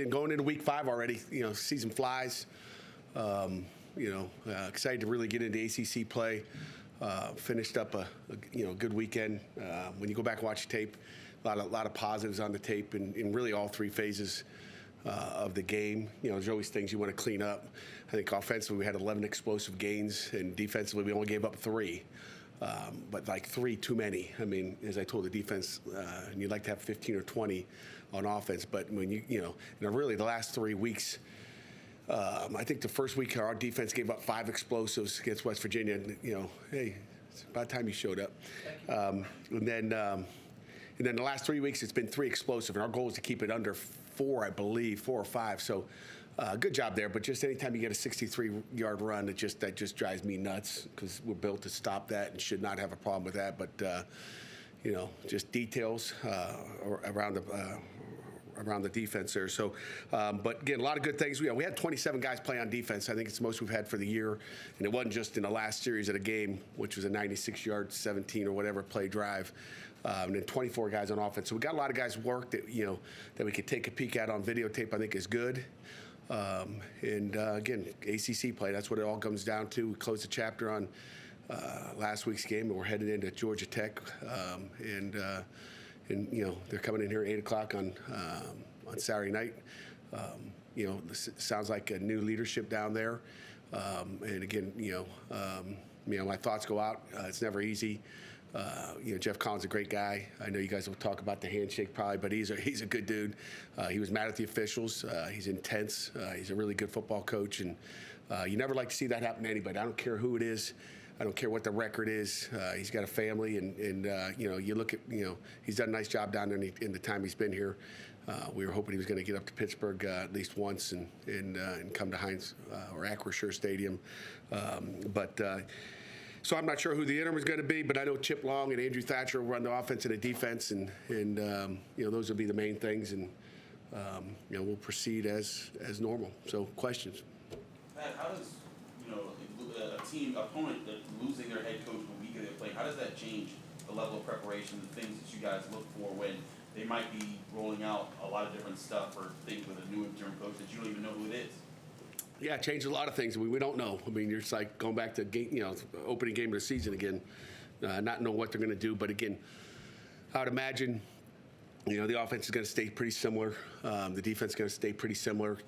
going into week 5 already. Season flies. Excited to really get into ACC play. Finished up a good weekend. When you go back and watch the tape, a lot of positives on the tape in really all 3 phases of the game. There's always things you want to clean up. I think offensively we had 11 explosive gains, and defensively we only gave up 3. But like 3 too many. I mean, as I told the defense, and you'd like to have 15 or 20 on offense, but when really the last 3 weeks, I think the first week our defense gave up 5 explosives against West Virginia. And, hey, it's about time you showed up. And then the last 3 weeks it's been 3 explosive, and our goal is to keep it under 4, I believe, 4 or 5. So. Good job there, but just anytime you get a 63-yard run, that just drives me nuts because we're built to stop that and should not have a problem with that. But just details around the defense there. So, but again, a lot of good things. We had 27 guys play on defense. I think it's the most we've had for the year, and it wasn't just in the last series of the game, which was a 96-yard, 17 or whatever play drive. And then 24 guys on offense. So we got a lot of guys work that that we could take a peek at on videotape. I think is good. Again, ACC play, that's what it all comes down to. We closed the chapter on last week's game, and we're headed into Georgia Tech. They're coming in here at 8 o'clock on Saturday night. Sounds like a new leadership down there. And again, my thoughts go out. It's never easy. Jeff Collins is a great guy. I know you guys will talk about the handshake probably, but he's a good dude. He was mad at the officials. He's intense. He's a really good football coach, and you never like to see that happen to anybody. I don't care who it is. I don't care what the record is. He's got a family, and you look at he's done a nice job down there in the time he's been here. We were hoping he was going to get up to Pittsburgh at least once and come to Heinz or Acrisure Stadium, but. So I'm not sure who the interim is going to be, but I know Chip Long and Andrew Thatcher will run the offense and the defense, and those will be the main things, and we'll proceed as normal. So questions. Pat, how does a opponent that losing their head coach the week of their play, how does that change the level of preparation, the things that you guys look for when they might be rolling out a lot of different stuff or things with a new interim coach that you don't even know who it is? Yeah, it changed a lot of things. We don't know. I mean, it's like going back to opening game of the season again, not knowing what they're going to do. But again, I would imagine, the offense is going to stay pretty similar. The defense is going to stay pretty similar.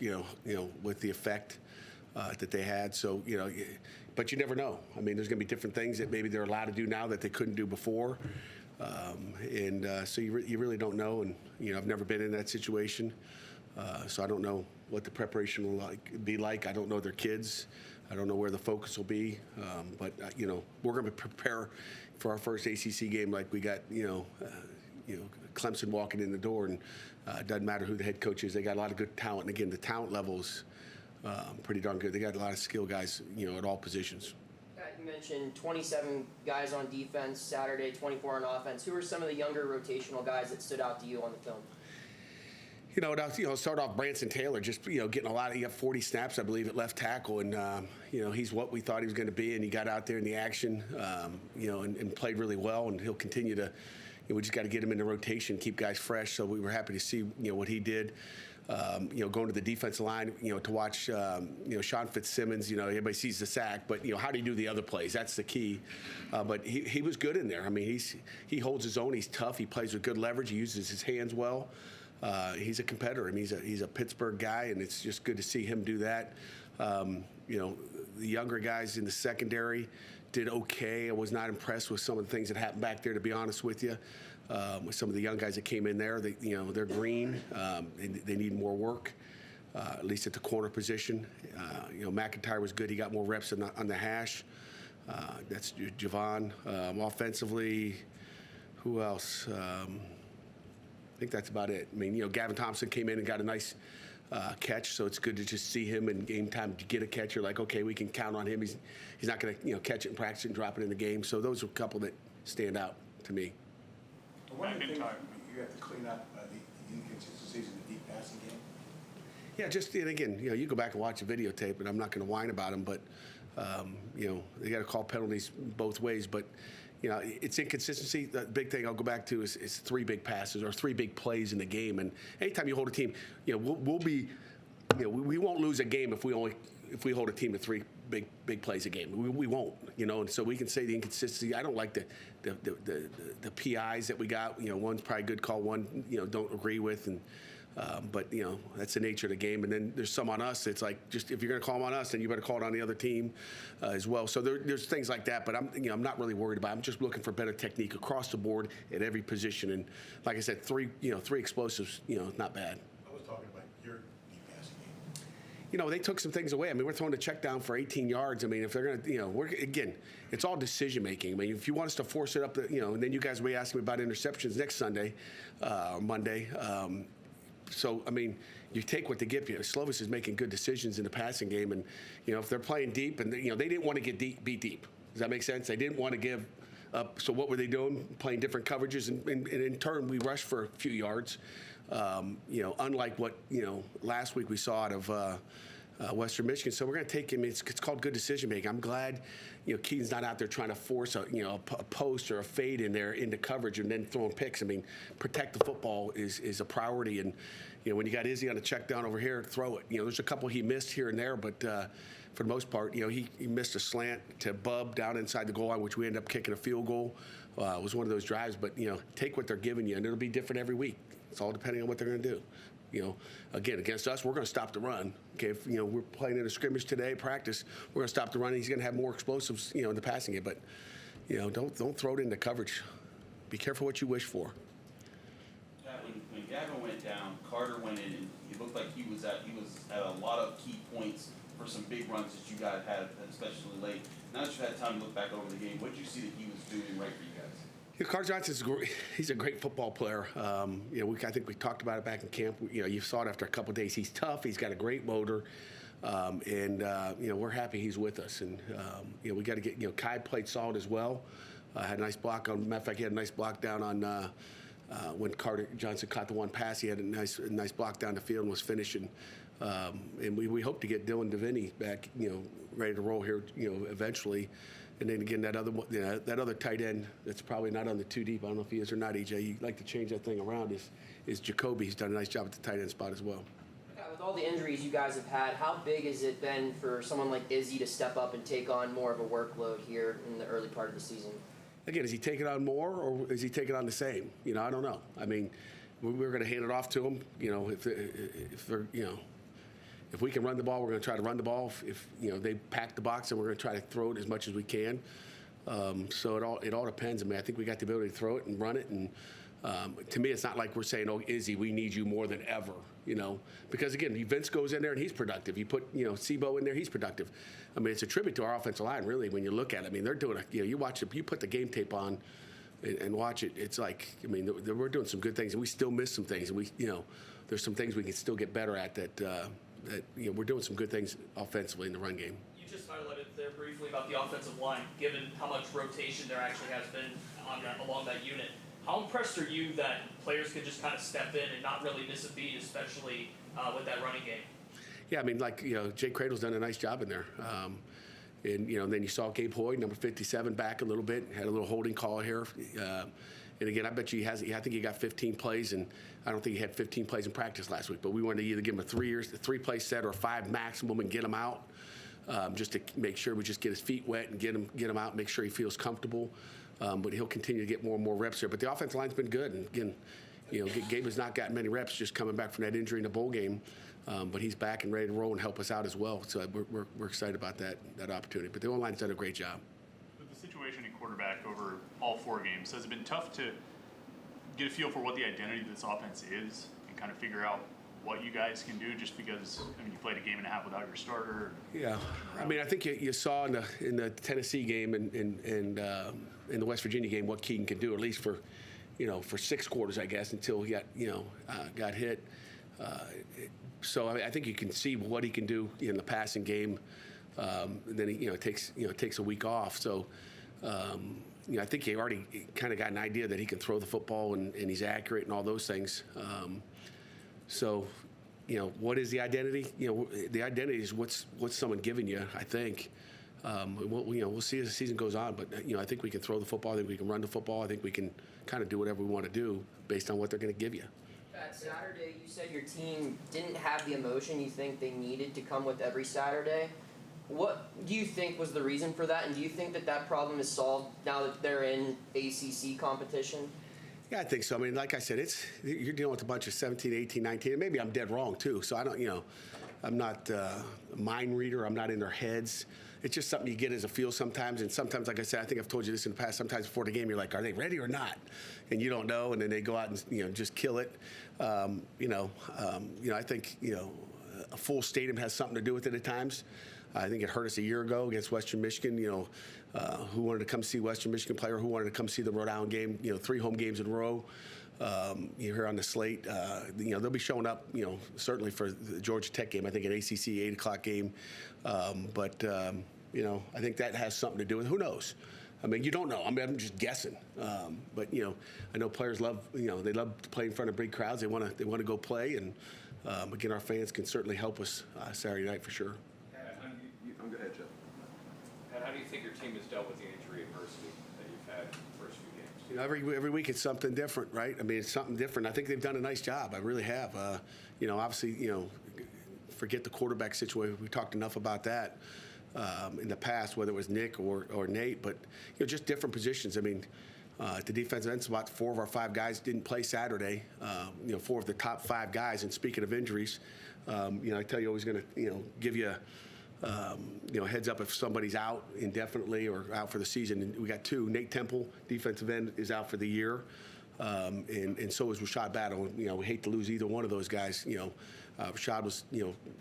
With the effect that they had. So but you never know. I mean, there's going to be different things that maybe they're allowed to do now that they couldn't do before, so you really don't know. And I've never been in that situation. So I don't know what the preparation will be like. I don't know their kids. I don't know where the focus will be. But we're going to prepare for our first ACC game like we got Clemson walking in the door, and it doesn't matter who the head coach is. They got a lot of good talent, and again, the talent level's pretty darn good. They got a lot of skill guys, at all positions. You mentioned 27 guys on defense Saturday, 24 on offense. Who are some of the younger rotational guys that stood out to you on the film? Start off Branson Taylor, just, getting a lot of, he got 40 snaps, I believe, at left tackle. And, he's what we thought he was going to be. And he got out there in the action, and played really well. And he'll continue to, we just got to get him in the rotation, keep guys fresh. So we were happy to see, what he did. Going to the defensive line, to watch, Sean Fitzsimmons, everybody sees the sack, but, how do you do the other plays? That's the key. But he was good in there. I mean, he holds his own. He's tough. He plays with good leverage. He uses his hands well. He's a competitor. I mean, he's a Pittsburgh guy, and it's just good to see him do that. The younger guys in the secondary did okay. I was not impressed with some of the things that happened back there, to be honest with you. With some of the young guys that came in there, they're green. They need more work, at least at the corner position. McIntyre was good. He got more reps on the hash. That's Javon. Offensively, who else? I think that's about it. I mean, Gavin Thompson came in and got a nice catch, so it's good to just see him in game time to get a catch. You're like, okay, we can count on him. He's not going to catch it in practice and drop it in the game. So those are a couple that stand out to me. One of the things you have to clean up the inconsistencies in the deep passing game. Yeah, and again, you go back and watch a videotape, and I'm not going to whine about them, but they got to call penalties both ways. But you know, it's inconsistency. The big thing I'll go back to is 3 big passes or 3 big plays in the game. And anytime you hold a team, you know, we'll be, you know, we won't lose a game if we hold a team to 3 big plays a game. We won't, you know. And so we can say the inconsistency. I don't like the PIs that we got. You know, one's probably a good call, one, you know, don't agree with, and. But, you know, that's the nature of the game. And then there's some on us. It's like, just if you're going to call them on us, then you better call it on the other team as well. So there's things like that. But I'm not really worried about it. I'm just looking for better technique across the board at every position. And like I said, 3 explosives, you know, not bad. I was talking about your deep passing game. You know, they took some things away. I mean, we're throwing a check down for 18 yards. I mean, if they're going to, you know, again, it's all decision making. I mean, if you want us to force it up, you know, and then you guys will be asking me about interceptions next Sunday, Monday. So, I mean, you take what they give you. Slovis is making good decisions in the passing game. And, you know, if they're playing deep and, you know, they didn't want to get beat deep. Does that make sense? They didn't want to give up. So what were they doing? Playing different coverages. And in turn, we rushed for a few yards. You know, unlike what, you know, last week we saw out of Western Michigan. So we're going to take him. It's called good decision making. I'm glad, you know, Keaton's not out there trying to force a post or a fade in there into coverage and then throwing picks. I mean, protect the football is a priority. And, you know, when you got Izzy on a check down over here, throw it. You know, there's a couple he missed here and there, but for the most part, you know, he missed a slant to Bub down inside the goal line, which we ended up kicking a field goal. It was one of those drives. But, you know, take what they're giving you, and it'll be different every week. It's all depending on what they're going to do. You know, again, against us, we're going to stop the run. Okay, if, you know, we're playing in a scrimmage today, practice, we're going to stop the run. And he's going to have more explosives, you know, in the passing game. But, you know, don't throw it into coverage. Be careful what you wish for. Yeah, when Gavin went down, Carter went in, and it looked like he was at a lot of key points for some big runs that you guys had, especially late. Now that you've had time to look back over the game, what did you see that he was doing right for you guys? Yeah, Carter Johnson's great. He's a great football player. You know, I think we talked about it back in camp. You know, you saw it after a couple of days. He's tough. He's got a great motor, and you know, we're happy he's with us. And you know, we got to get. You know, Kai played solid as well. Had a nice block on. Matter of fact, he had a nice block down on when Carter Johnson caught the one pass. He had a nice block down the field and was finishing. And we hope to get Dylan Deviney back. You know, ready to roll here. You know, eventually. And then again, that other tight end that's probably not on the 2 deep. I don't know if he is or not, EJ. You'd like to change that thing around. Is Jacoby? He's done a nice job at the tight end spot as well. Yeah, with all the injuries you guys have had, how big has it been for someone like Izzy to step up and take on more of a workload here in the early part of the season? Again, is he taking on more or is he taking on the same? You know, I don't know. I mean, we're going to hand it off to him. You know, if they're, you know. If we can run the ball, we're going to try to run the ball. If you know they pack the box, then we're going to try to throw it as much as we can. So it all depends. I mean, I think we got the ability to throw it and run it. And to me, it's not like we're saying, "Oh, Izzy, we need you more than ever." You know, because again, Vince goes in there and he's productive. You put Sebo in there, he's productive. I mean, it's a tribute to our offensive line, really, when you look at it. I mean, they're doing you watch it, you put the game tape on and watch it. It's like, I mean, we're doing some good things, and we still miss some things, and there's some things we can still get better at that we're doing some good things offensively in the run game. You just highlighted there briefly about the offensive line, given how much rotation there actually has been along that unit. How impressed are you that players can just kind of step in and not really miss a beat, especially with that running game? Yeah, I mean, Jake Cradle's done a nice job in there. And then you saw Gabe Hoyd, number 57, back a little bit, had a little holding call here. And again, I bet you I think he got 15 plays, and I don't think he had 15 plays in practice last week. But we wanted to either give him a 3-play set or 5 maximum and get him out, just to make sure we just get his feet wet and get him out, make sure he feels comfortable. But he'll continue to get more and more reps here. But the offensive line's been good, and again, Gabe has not gotten many reps just coming back from that injury in the bowl game. But he's back and ready to roll and help us out as well. So we're excited about that opportunity. But the O-line's done a great job. With the situation in quarterback over all 4 games, has it been tough to get a feel for what the identity of this offense is and kind of figure out what you guys can do, just because, I mean, you played a game and a half without your starter? Yeah. I mean, I think you saw in the Tennessee game and in the West Virginia game what Keaton can do, at least for 6 quarters, I guess, until he got hit. So I think you can see what he can do in the passing game. And then it takes a week off. So I think he already kind of got an idea that he can throw the football and he's accurate and all those things. So what is the identity? The identity is what's someone giving you, I think. we'll see as the season goes on. But I think we can throw the football. I think we can run the football. I think we can kind of do whatever we want to do based on what they're going to give you. Saturday, you said your team didn't have the emotion you think they needed to come with every Saturday. What do you think was the reason for that, and do you think that problem is solved now that they're in ACC competition? Yeah, I think so. I mean, like I said, you're dealing with a bunch of 17, 18, 19, and maybe I'm dead wrong too. So I don't, I'm not a mind reader. I'm not in their heads. It's just something you get as a feel sometimes. And sometimes, like I said, I think I've told you this in the past, sometimes before the game, you're like, are they ready or not? And you don't know, and then they go out and, just kill it. I think, a full stadium has something to do with it at times. I think it hurt us a year ago against Western Michigan. Who wanted to come see Western Michigan play, or who wanted to come see the Rhode Island game? 3 home games in a row. Here on the slate. They'll be showing up. Certainly for the Georgia Tech game. I think an ACC 8 o'clock game. I think that has something to do with it. Who knows? I mean, you don't know. I mean, I'm just guessing. But I know players love. They love to play in front of big crowds. They want to go play, and again, our fans can certainly help us Saturday night for sure. Go ahead, Jeff. And how do you think your team has dealt with the injury adversity that you've had the first few games? Every week it's something different, right? I mean, it's something different. I think they've done a nice job. I really have. Obviously, forget the quarterback situation. We talked enough about that in the past, whether it was Nick or Nate, but just different positions. I mean, at the defensive end spot, 4 of our 5 guys didn't play Saturday. 4 of the top 5 guys. And speaking of injuries, I tell you, always going to give you. Heads up if somebody's out indefinitely or out for the season. And we got 2. Nate Temple, defensive end, is out for the year, and so is Rashad Battle. We hate to lose either one of those guys. Rashad was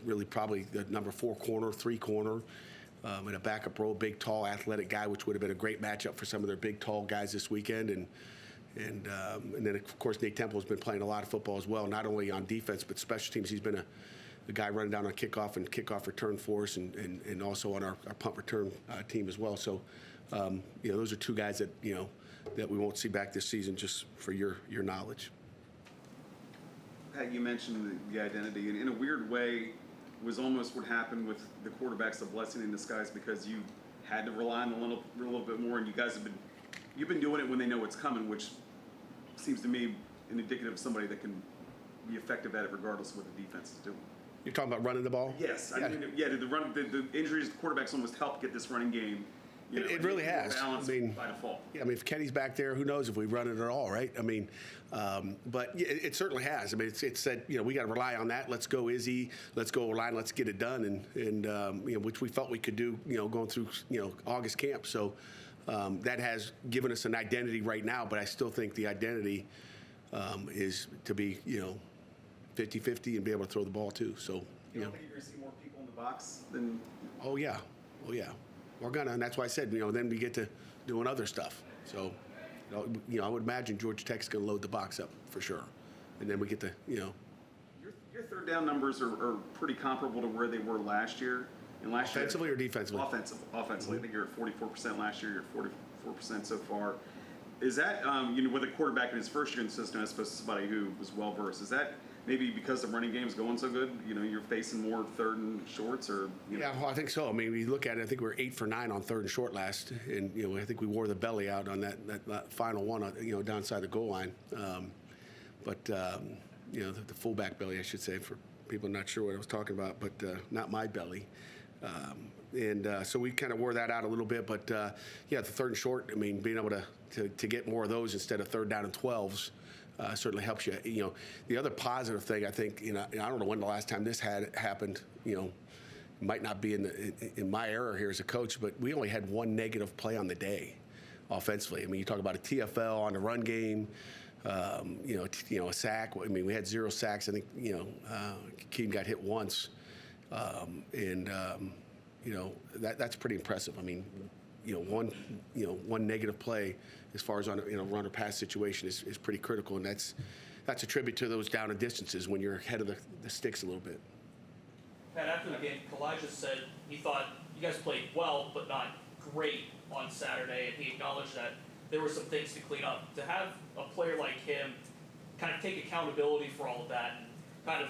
really probably the number 4 corner, 3 corner, in a backup role, big, tall, athletic guy, which would have been a great matchup for some of their big, tall guys this weekend. And then of course Nate Temple has been playing a lot of football as well, not only on defense but special teams. He's been the guy running down on kickoff and kickoff return for us, and also on our punt return team as well. So, those are 2 guys that that we won't see back this season. Just for your knowledge. Pat, you mentioned the identity, and in a weird way, was almost what happened with the quarterbacks, a blessing in disguise, because you had to rely on a little bit more, and you guys you've been doing it when they know it's coming, which seems to me indicative of somebody that can be effective at it regardless of what the defense is doing. You're talking about running the ball? Yes. Yeah. The injuries to quarterbacks almost helped get this running game. It really has. By default. Yeah, if Kenny's back there, who knows if we run it at all, right? But it certainly has. It said, we got to rely on that. Let's go Izzy. Let's go line. Let's get it done, and which we felt we could do, going through, August camp. So that has given us an identity right now. But I still think the identity is to be, 50-50 and be able to throw the ball too. So you don't think you're going to see more people in the box than? Oh yeah. We're gonna, and that's why I said, then we get to doing other stuff. So, I would imagine Georgia Tech's going to load the box up for sure, and then we get to, Your third down numbers are pretty comparable to where they were last year. And last offensively year, or defensively? Offensively. Mm-hmm. I think you're at 44% last year. You're at 44% so far. Is that with a quarterback in his first year in the system, as opposed to somebody who was well versed? Is that maybe because the running game's going so good, you're facing more 3rd and shorts, or? Yeah, well, I think so. We look at it. I think we were 8 for 9 on 3rd and short last, and I think we wore the belly out on that final one, downside the goal line. But the fullback belly, I should say, for people not sure what I was talking about, but not my belly. So we kind of wore that out a little bit, but the 3rd and short. Being able to get more of those instead of 3rd down and 12s. Certainly helps you. The other positive thing, I think, I don't know when the last time this had happened. It might not be in my era here as a coach, but we only had 1 negative play on the day, offensively. You talk about a TFL on the run game, a sack. We had 0 sacks. I think Keaton got hit once, that's pretty impressive. One negative play as far as on a run or pass situation is pretty critical, and that's a tribute to those down and distances when you're ahead of the sticks a little bit. Pat, after the game, Kalijah said he thought you guys played well, but not great on Saturday, and he acknowledged that there were some things to clean up. To have a player like him kind of take accountability for all of that and kind of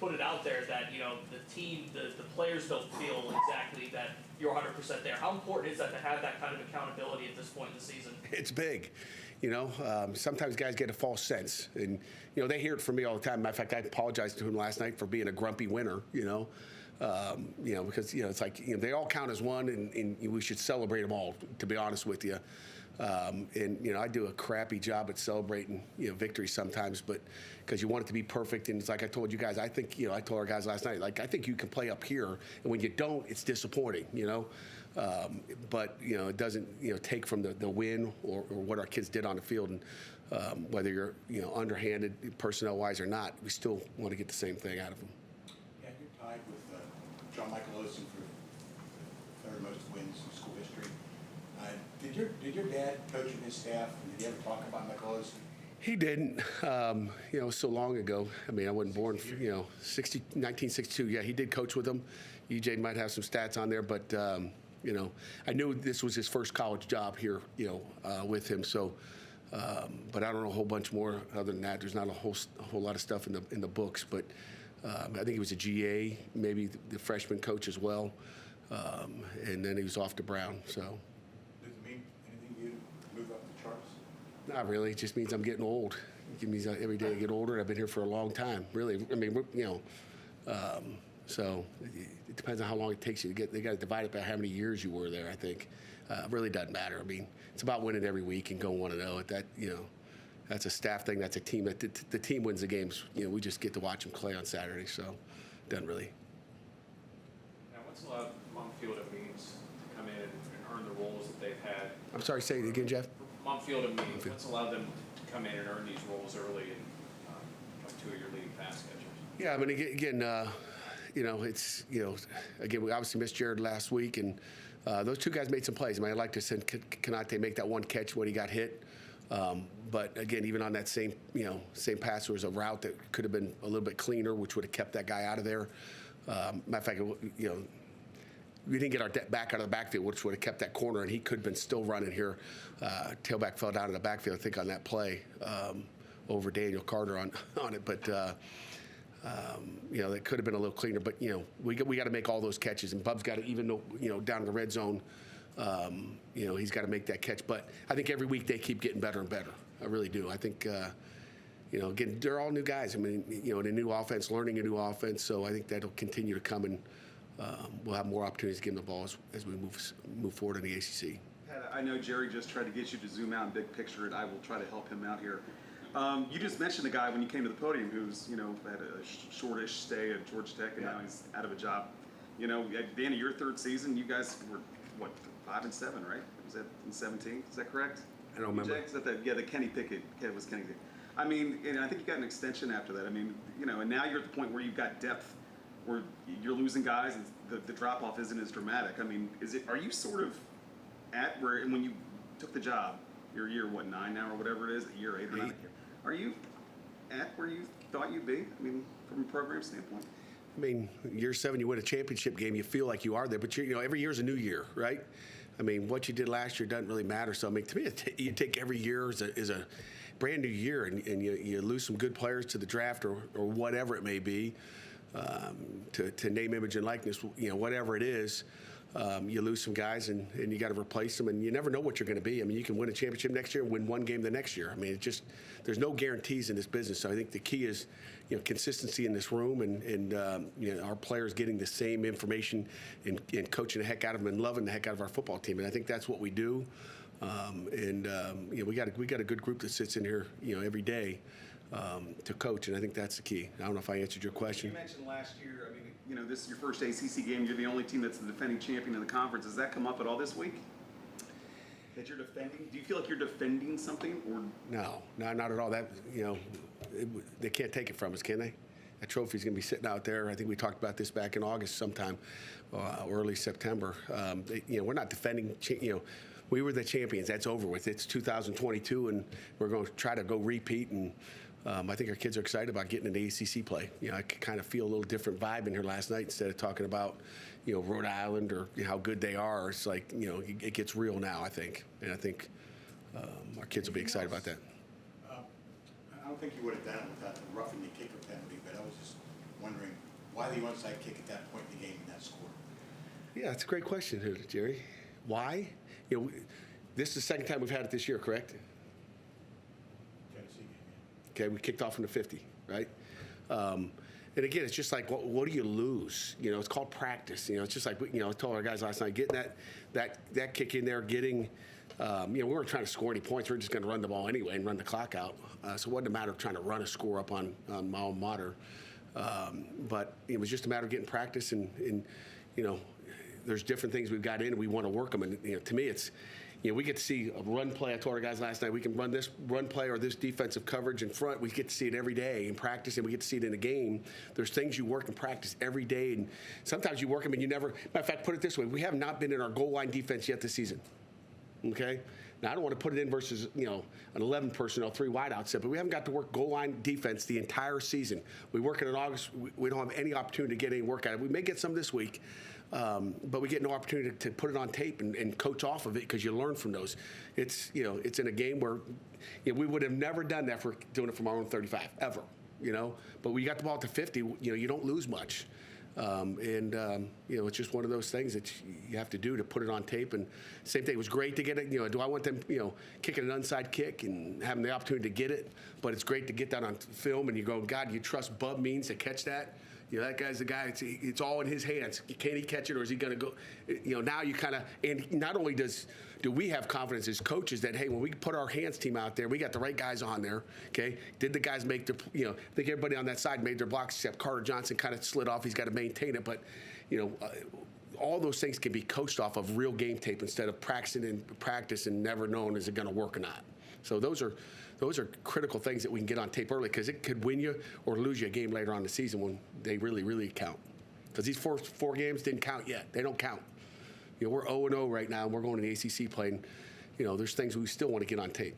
put it out there that, you know, the team, the players don't feel exactly that you're 100% there. How important is that to have that kind of accountability at this point in the season? It's big. You know, sometimes guys get a false sense, and you know they hear it from me all the time. Matter of fact, I apologized to him last night for being a grumpy winner. You know, because you know it's like they all count as one, and we should celebrate them all. To be honest with you, and you know I do a crappy job at celebrating victories sometimes, but because you want it to be perfect, and it's like I told you guys, I think I told our guys last night, like I think you can play up here, and when you don't, it's disappointing. You know. But it doesn't take from the win or what our kids did on the field, and whether you're underhanded personnel wise or not, we still want to get the same thing out of them. Yeah, you're tied with John Michael Olsen for third most wins in school history. Did your dad coach his staff? And did he ever talk about Michael Olsen? He didn't. It was so long ago. I mean, I wasn't born. 1962. Yeah, he did coach with them. EJ might have some stats on there, but. I knew this was his first college job here, with him. So, but I don't know a whole bunch more other than that. There's not a whole lot of stuff in the books. But I think he was a GA, maybe the freshman coach as well, and then he was off to Brown. So. Does it mean anything to you to move up the charts? Not really. It just means I'm getting old. It means every day I get older. I've been here for a long time. Really. I mean, So it depends on how long it takes you to get. They got to divide it by how many years you were there. I think it really doesn't matter. I mean, it's about winning every week and going 1-0. At that, that's a staff thing. That's a team. The team wins the games. We just get to watch them play on Saturday. So it doesn't really. Now, what's allowed Mumfield and Means to come in and earn the roles that they've had? I'm sorry. Say it again, Jeff. Mumfield and Means. What's allowed them to come in and earn these roles early and two of your leading pass catchers? Yeah, I mean, again. It's, again, we obviously missed Jared last week, and those two guys made some plays. I mean, I'd like to send Kanate make that one catch when he got hit. But again, even on that same pass, there was a route that could have been a little bit cleaner, which would have kept that guy out of there. Matter of fact, we didn't get our back out of the backfield, which would have kept that corner, and he could have been still running here. Tailback fell down in the backfield, I think, on that play over Daniel Carter on it. But that could have been a little cleaner, but we got to make all those catches, and Bub's got to, even though down in the red zone, he's got to make that catch. But I think every week they keep getting better and better. I really do. I think again, they're all new guys. I mean, in a new offense, learning a new offense. So I think that'll continue to come, and we'll have more opportunities to give them the ball as we move forward in the ACC. Pat, I know Jerry just tried to get you to zoom out and big picture it. I will try to help him out here. You just mentioned a guy when you came to the podium who's, had a shortish stay at Georgia Tech, and now he's out of a job. At the end of your third season, you guys were, 5-7, right? Was that in 17? Is that correct? I don't remember. Is that the Kenny Pickett kid was Kenny Pickett. I mean, and I think you got an extension after that. I mean, and now you're at the point where you've got depth, where you're losing guys, and the drop-off isn't as dramatic. I mean, are you sort of at where, and when you took the job, your year, 9 now or whatever it is, a year 8 or 9? Are you at where you thought you'd be? I mean, from a program standpoint. I mean, year 7, you win a championship game, you feel like you are there, but every year is a new year, right? I mean, what you did last year doesn't really matter. So I mean, to me, you take every year as a brand new year, and you lose some good players to the draft or whatever it may be, to name, image, and likeness, whatever it is. You lose some guys, and you got to replace them, and you never know what you're going to be. I mean, you can win a championship next year and win one game the next year. I mean, there's no guarantees in this business. So I think the key is, consistency in this room, and our players getting the same information and coaching the heck out of them and loving the heck out of our football team. And I think that's what we do. We got a good group that sits in here, every day to coach, and I think that's the key. I don't know if I answered your question. You mentioned last year. I mean, this is your first ACC game. You're the only team that's the defending champion in the conference. Does that come up at all this week? That you're defending? Do you feel like you're defending something, or no, not at all. That they can't take it from us, can they? That trophy's going to be sitting out there. I think we talked about this back in August sometime, early September. We're not defending. We were the champions. That's over with. It's 2022, and we're going to try to go repeat. And I think our kids are excited about getting into ACC play. I could kind of feel a little different vibe in here last night instead of talking about, Rhode Island or how good they are. It's like, it gets real now, I think. And I think our kids will be excited about that. I don't think you would have done it without the roughing the kicker penalty, but I was just wondering, Why the onside kick at that point in the game and that score? Yeah, it's a great question, Jerry. Why? This is the second time we've had it this year, correct? Tennessee game, Okay, we kicked off from the 50, right? And again, it's just like, what do you lose? It's called practice. It's just like, I told our guys last night, getting that kick in there, getting, we weren't trying to score any points. We were just going to run the ball anyway and run the clock out. So it wasn't a matter of trying to run a score up on my alma mater. But it was just a matter of getting practice and there's different things we've got in and we want to work them. And, to me, it's, we get to see a run play. I told our guys last night, we can run this run play or this defensive coverage in front. We get to see it every day in practice, and we get to see it in a game. There's things you work in practice every day, and sometimes you work them and you never. Matter of fact, put it this way: we have not been in our goal line defense yet this season. Okay. Now I don't want to put it in versus an 11 personnel, 3 wideouts set, but we haven't got to work goal line defense the entire season. We work it in August. We don't have any opportunity to get any work out of it. We may get some this week. But we get no opportunity to put it on tape and coach off of it because you learn from those. It's it's in a game where we would have never done that for doing it from our own 35 ever. But we got the ball at the 50. You don't lose much, it's just one of those things that you have to do to put it on tape. And same thing. It was great to get it. Do I want them kicking an onside kick and having the opportunity to get it? But it's great to get that on film and you go, God, you trust Bub Means to catch that. That guy's the guy. It's all in his hands. Can he catch it, or is he going to go? Now you kind of, and not only do we have confidence as coaches that, hey, when we put our hands team out there, we got the right guys on there. Okay, did the guys make their? I think everybody on that side made their blocks except Carter Johnson kind of slid off. He's got to maintain it, but all those things can be coached off of real game tape instead of practicing in practice and never knowing is it going to work or not. So those are critical things that we can get on tape early because it could win you or lose you a game later on in the season when they really, really count. Because these four games didn't count yet. They don't count. We're 0-0 right now, and we're going to the ACC play. And, there's things we still want to get on tape.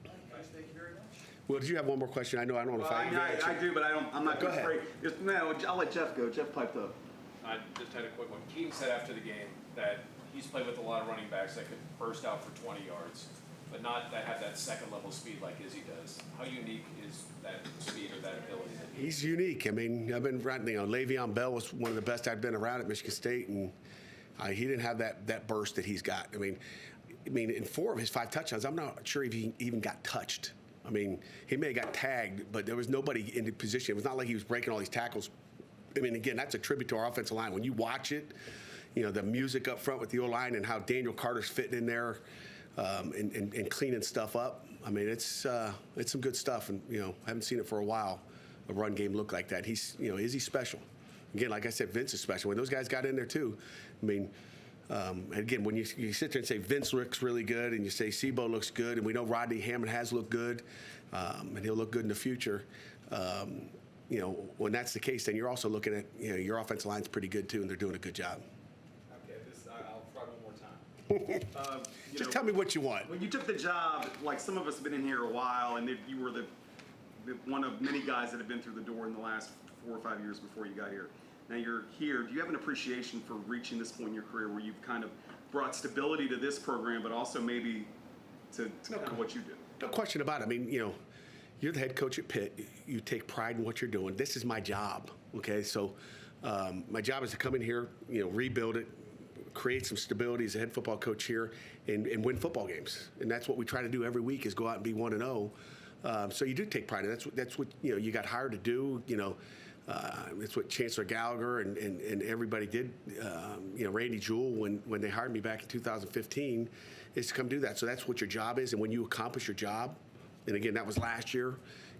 Guys, thank you very much. Well, did you have one more question? I don't know if I do, but I'm not Go going to ahead. No, I'll let Jeff go. Jeff piped up. I just had a quick one. Keating said after the game that he's played with a lot of running backs that could burst out for 20 yards, but not that have that second level speed like Izzy does. How unique is that speed or that ability? He's unique. I mean, I've been around, Le'Veon Bell was one of the best I've been around at Michigan State, and he didn't have that burst that he's got. I mean, in 4 of his 5 touchdowns, I'm not sure if he even got touched. I mean, he may have got tagged, but there was nobody in the position. It was not like he was breaking all these tackles. I mean, again, that's a tribute to our offensive line. When you watch it, the music up front with the O-line and how Daniel Carter's fitting in there and cleaning stuff up. I mean, it's some good stuff, and I haven't seen it for a while. A run game look like that. He's is he special? Again, like I said, Vince is special. When those guys got in there too, I mean, again, when you sit there and say Vince looks really good, and you say Sebo looks good, and we know Rodney Hammond has looked good, and he'll look good in the future. When that's the case, then you're also looking at your offensive line's pretty good too, and they're doing a good job. Okay, I'll try one more time. Just tell me what you want. When you took the job, like some of us have been in here a while, and you were the one of many guys that have been through the door in the last 4 or 5 years before you got here. Now you're here. Do you have an appreciation for reaching this point in your career where you've kind of brought stability to this program, but also maybe to kind of what you do? No question about it. I mean, you're the head coach at Pitt. You take pride in what you're doing. This is my job. Okay, so my job is to come in here, rebuild it, create some stability as a head football coach here, and win football games. And that's what we try to do every week is go out and be 1-0. So you do take pride in it. That's what you got hired to do. It's what Chancellor Gallagher and everybody did. Randy Jewell when they hired me back in 2015 is to come do that. So that's what your job is. And when you accomplish your job, and again that was last year,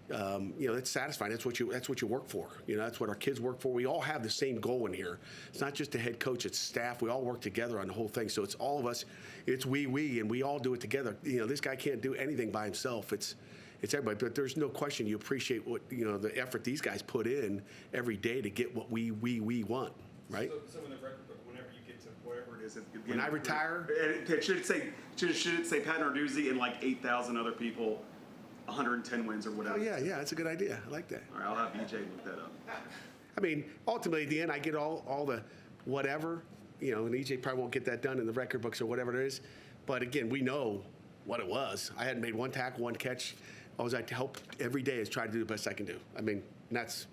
it's satisfying. That's what you work for. That's what our kids work for. We all have the same goal in here. It's not just the head coach; it's staff. We all work together on the whole thing. So it's all of us. It's we, and we all do it together. This guy can't do anything by himself. It's everybody. But there's no question you appreciate what the effort these guys put in every day to get what we want. Right. So in the record book, whenever you get to whatever it is, when I retire, should it say Pat Narduzzi and like 8,000 other people, 110 wins or whatever? Oh yeah, that's a good idea. I like that. All right, I'll have EJ look that up. I mean, ultimately, at the end, I get all the whatever, and EJ probably won't get that done in the record books or whatever it is. But again, we know what it was. I hadn't made 1 tackle, 1 catch. All I to help every day is try to do the best I can do. I mean, that's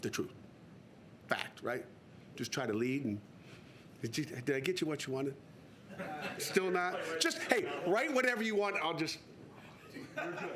the truth. fact, right? Just try to lead. And did I get you what you wanted? Still not? Just, hey, write whatever you want. I'll just. We're good.